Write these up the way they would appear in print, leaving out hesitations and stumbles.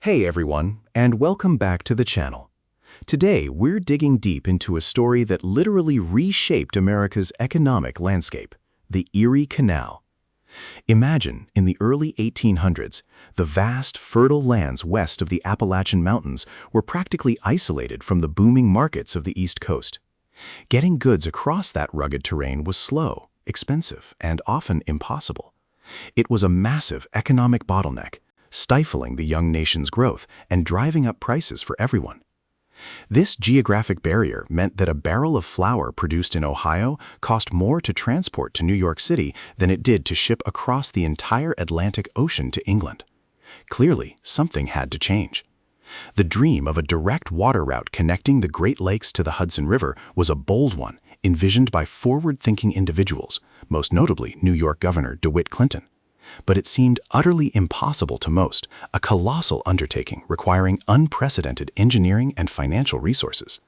Hey everyone, and welcome back to the channel. Today, we're digging deep into a story that literally reshaped America's economic landscape, the Erie Canal. Imagine, in the early 1800s, the vast, fertile lands west of the Appalachian Mountains were practically isolated from the booming markets of the East Coast. Getting goods across that rugged terrain was slow, expensive, and often impossible. It was a massive economic bottleneck, stifling the young nation's growth and driving up prices for everyone. This geographic barrier meant that a barrel of flour produced in Ohio cost more to transport to New York City than it did to ship across the entire Atlantic Ocean to England. Clearly, something had to change. The dream of a direct water route connecting the Great Lakes to the Hudson River was a bold one, envisioned by forward-thinking individuals, most notably New York Governor DeWitt Clinton. But it seemed utterly impossible to most, a colossal undertaking requiring unprecedented engineering and financial resources.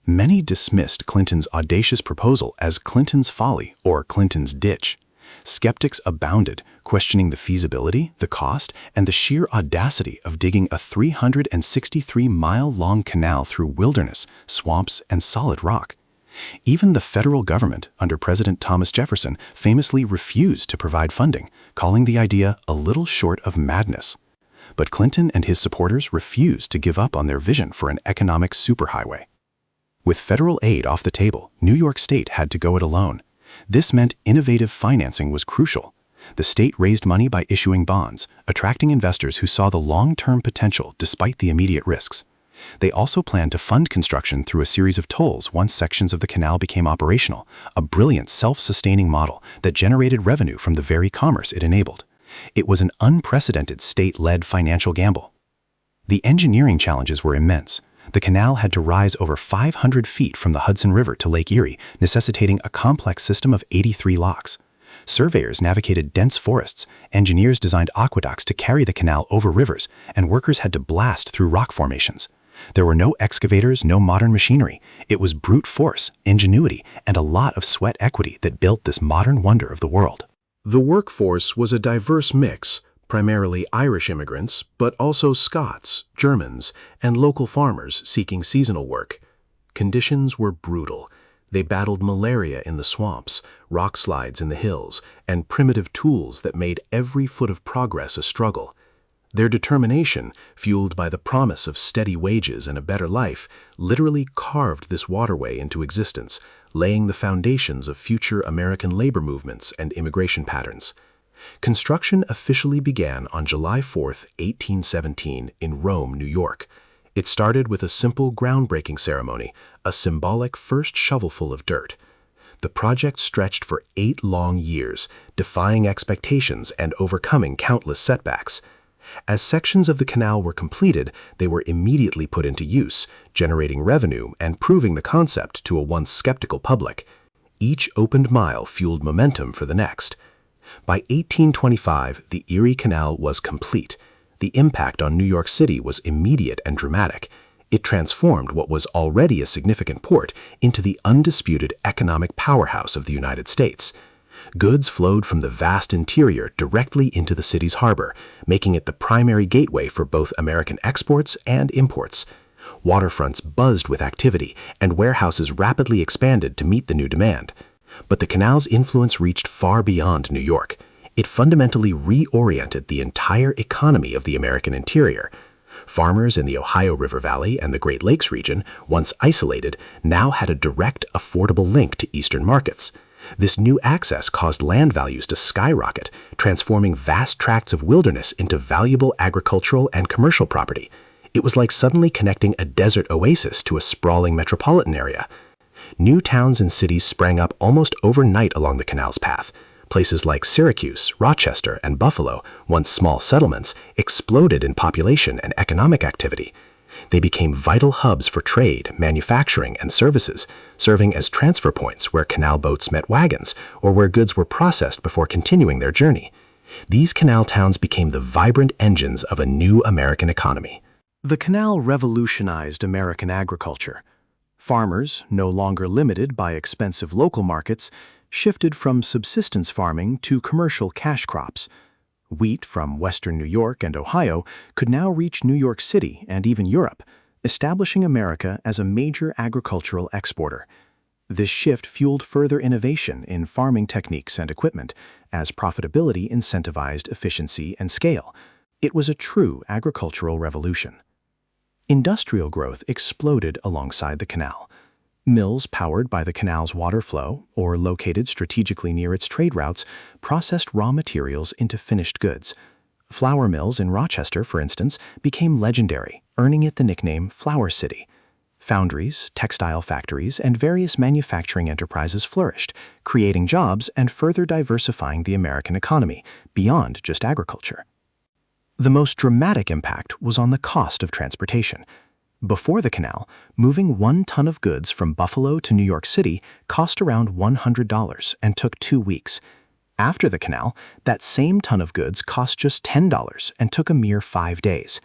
Many dismissed Clinton's audacious proposal as Clinton's Folly or Clinton's ditch. Skeptics abounded, questioning the feasibility, the cost, and the sheer audacity of digging a 363-mile-long canal through wilderness, swamps, and solid rock. Even the federal government, under President Thomas Jefferson, famously refused to provide funding, calling the idea a little short of madness. But Clinton and his supporters refused to give up on their vision for an economic superhighway. With federal aid off the table, New York State had to go it alone. This meant innovative financing was crucial. The state raised money by issuing bonds, attracting investors who saw the long-term potential despite the immediate risks. They also planned to fund construction through a series of tolls once sections of the canal became operational, a brilliant self-sustaining model that generated revenue from the very commerce it enabled. It was an unprecedented state-led financial gamble. The engineering challenges were immense. The canal had to rise over 500 feet from the Hudson River to Lake Erie, necessitating a complex system of 83 locks. Surveyors navigated dense forests, engineers designed aqueducts to carry the canal over rivers, and workers had to blast through rock formations. There were no excavators, no modern machinery. It was brute force, ingenuity, and a lot of sweat equity that built this modern wonder of the world. The workforce was a diverse mix, primarily Irish immigrants, but also Scots, Germans, and local farmers seeking seasonal work. Conditions were brutal. They battled malaria in the swamps, rock slides in the hills, and primitive tools that made every foot of progress a struggle. Their determination, fueled by the promise of steady wages and a better life, literally carved this waterway into existence, laying the foundations of future American labor movements and immigration patterns. Construction officially began on July 4, 1817, in Rome, New York. It started with a simple groundbreaking ceremony, a symbolic first shovelful of dirt. The project stretched for 8 long years, defying expectations and overcoming countless setbacks. As sections of the canal were completed, they were immediately put into use, generating revenue and proving the concept to a once skeptical public. Each opened mile fueled momentum for the next. By 1825, the Erie Canal was complete. The impact on New York City was immediate and dramatic. It transformed what was already a significant port into the undisputed economic powerhouse of the United States. Goods flowed from the vast interior directly into the city's harbor, making it the primary gateway for both American exports and imports. Waterfronts buzzed with activity, and warehouses rapidly expanded to meet the new demand. But the canal's influence reached far beyond New York. It fundamentally reoriented the entire economy of the American interior. Farmers in the Ohio River Valley and the Great Lakes region, once isolated, now had a direct, affordable link to eastern markets. This new access caused land values to skyrocket, transforming vast tracts of wilderness into valuable agricultural and commercial property. It was like suddenly connecting a desert oasis to a sprawling metropolitan area. New towns and cities sprang up almost overnight along the canal's path. Places like Syracuse, Rochester, and Buffalo, once small settlements, exploded in population and economic activity. They became vital hubs for trade, manufacturing, and services, serving as transfer points where canal boats met wagons or where goods were processed before continuing their journey. These canal towns became the vibrant engines of a new American economy. The canal revolutionized American agriculture. Farmers, no longer limited by expensive local markets, shifted from subsistence farming to commercial cash crops. Wheat from western New York and Ohio could now reach New York City and even Europe, establishing America as a major agricultural exporter. This shift fueled further innovation in farming techniques and equipment, as profitability incentivized efficiency and scale. It was a true agricultural revolution. Industrial growth exploded alongside the canal. Mills powered by the canal's water flow, or located strategically near its trade routes, processed raw materials into finished goods. Flour mills in Rochester, for instance, became legendary, earning it the nickname Flour City. Foundries, textile factories, and various manufacturing enterprises flourished, creating jobs and further diversifying the American economy beyond just agriculture. The most dramatic impact was on the cost of transportation. Before the canal, moving 1 ton of goods from Buffalo to New York City cost around $100 and took 2 weeks. After the canal, that same ton of goods cost just $10 and took a mere 5 days.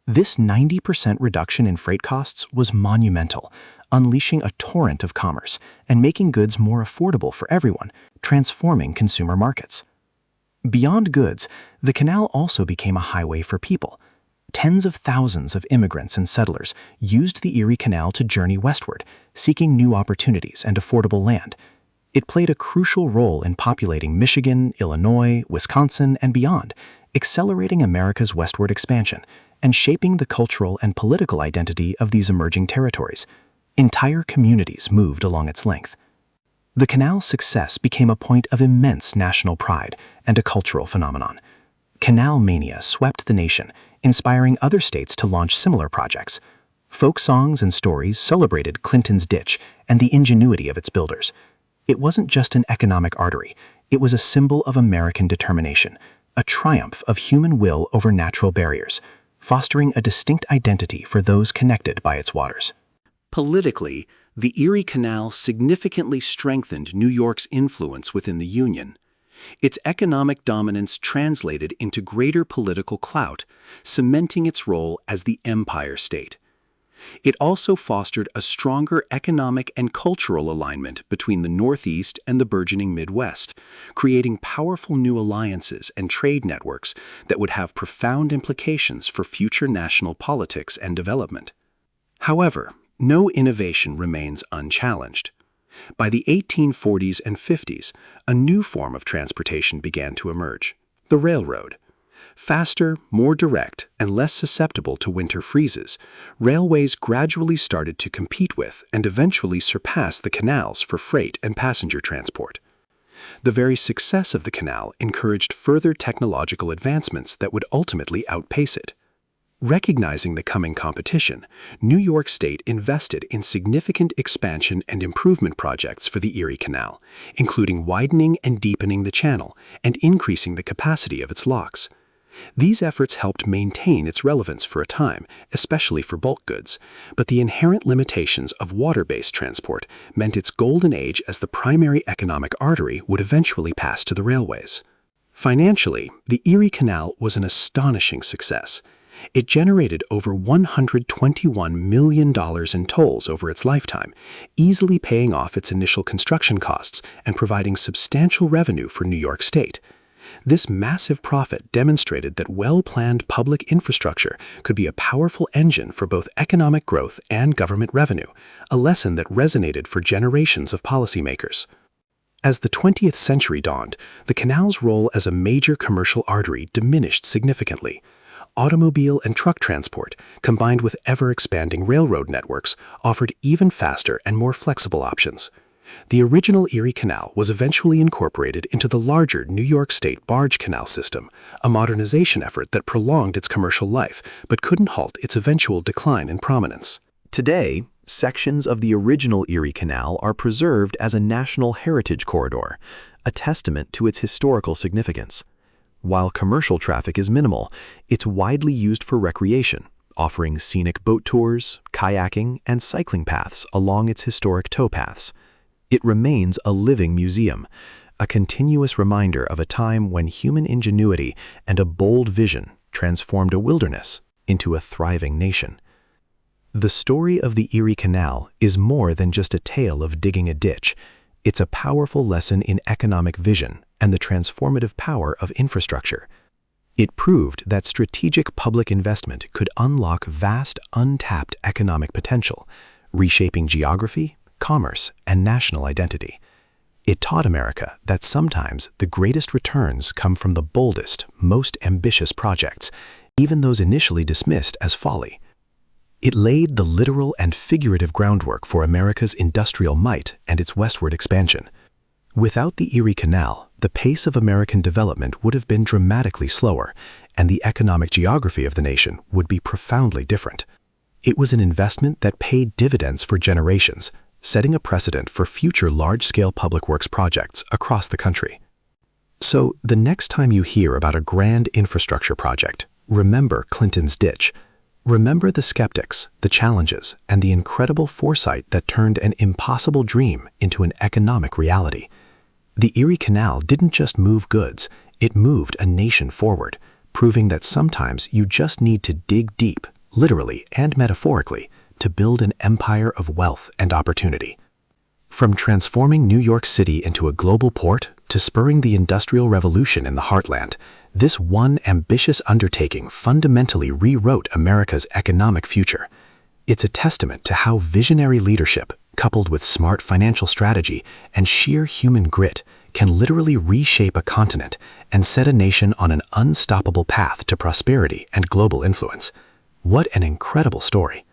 This 90% reduction in freight costs was monumental, unleashing a torrent of commerce and making goods more affordable for everyone, transforming consumer markets. Beyond goods, the canal also became a highway for people. Tens of thousands of immigrants and settlers used the Erie Canal to journey westward, seeking new opportunities and affordable land. It played a crucial role in populating Michigan, Illinois, Wisconsin, and beyond, accelerating America's westward expansion and shaping the cultural and political identity of these emerging territories. Entire communities moved along its length. The canal's success became a point of immense national pride and a cultural phenomenon. Canal mania swept the nation, inspiring other states to launch similar projects. Folk songs and stories celebrated Clinton's ditch and the ingenuity of its builders. It wasn't just an economic artery, it was a symbol of American determination, a triumph of human will over natural barriers, fostering a distinct identity for those connected by its waters. Politically, the Erie Canal significantly strengthened New York's influence within the Union. Its economic dominance translated into greater political clout, cementing its role as the empire state. It also fostered a stronger economic and cultural alignment between the Northeast and the burgeoning Midwest, creating powerful new alliances and trade networks that would have profound implications for future national politics and development. However, no innovation remains unchallenged. By the 1840s and 50s, a new form of transportation began to emerge: the railroad. Faster, more direct, and less susceptible to winter freezes, railways gradually started to compete with and eventually surpass the canals for freight and passenger transport. The very success of the canal encouraged further technological advancements that would ultimately outpace it. Recognizing the coming competition, New York State invested in significant expansion and improvement projects for the Erie Canal, including widening and deepening the channel and increasing the capacity of its locks. These efforts helped maintain its relevance for a time, especially for bulk goods, but the inherent limitations of water-based transport meant its golden age as the primary economic artery would eventually pass to the railways. Financially, the Erie Canal was an astonishing success. It generated over $121 million in tolls over its lifetime, easily paying off its initial construction costs and providing substantial revenue for New York State. This massive profit demonstrated that well-planned public infrastructure could be a powerful engine for both economic growth and government revenue, a lesson that resonated for generations of policymakers. As the 20th century dawned, the canal's role as a major commercial artery diminished significantly. Automobile and truck transport, combined with ever-expanding railroad networks, offered even faster and more flexible options. The original Erie Canal was eventually incorporated into the larger New York State barge canal system, a modernization effort that prolonged its commercial life but couldn't halt its eventual decline in prominence. Today, sections of the original Erie Canal are preserved as a National Heritage Corridor, a testament to its historical significance. While commercial traffic is minimal, it's widely used for recreation, offering scenic boat tours, kayaking, and cycling paths along its historic towpaths. It remains a living museum, a continuous reminder of a time when human ingenuity and a bold vision transformed a wilderness into a thriving nation. The story of the Erie Canal is more than just a tale of digging a ditch. It's a powerful lesson in economic vision and the transformative power of infrastructure. It proved that strategic public investment could unlock vast, untapped economic potential, reshaping geography, commerce, and national identity. It taught America that sometimes the greatest returns come from the boldest, most ambitious projects, even those initially dismissed as folly. It laid the literal and figurative groundwork for America's industrial might and its westward expansion. Without the Erie Canal, the pace of American development would have been dramatically slower, and the economic geography of the nation would be profoundly different. It was an investment that paid dividends for generations, setting a precedent for future large-scale public works projects across the country. So, the next time you hear about a grand infrastructure project, remember Clinton's ditch. Remember the skeptics, the challenges, and the incredible foresight that turned an impossible dream into an economic reality. The Erie Canal didn't just move goods, it moved a nation forward, proving that sometimes you just need to dig deep, literally and metaphorically, to build an empire of wealth and opportunity. From transforming New York City into a global port to spurring the Industrial Revolution in the heartland, this one ambitious undertaking fundamentally rewrote America's economic future. It's a testament to how visionary leadership, coupled with smart financial strategy and sheer human grit, can literally reshape a continent and set a nation on an unstoppable path to prosperity and global influence. What an incredible story!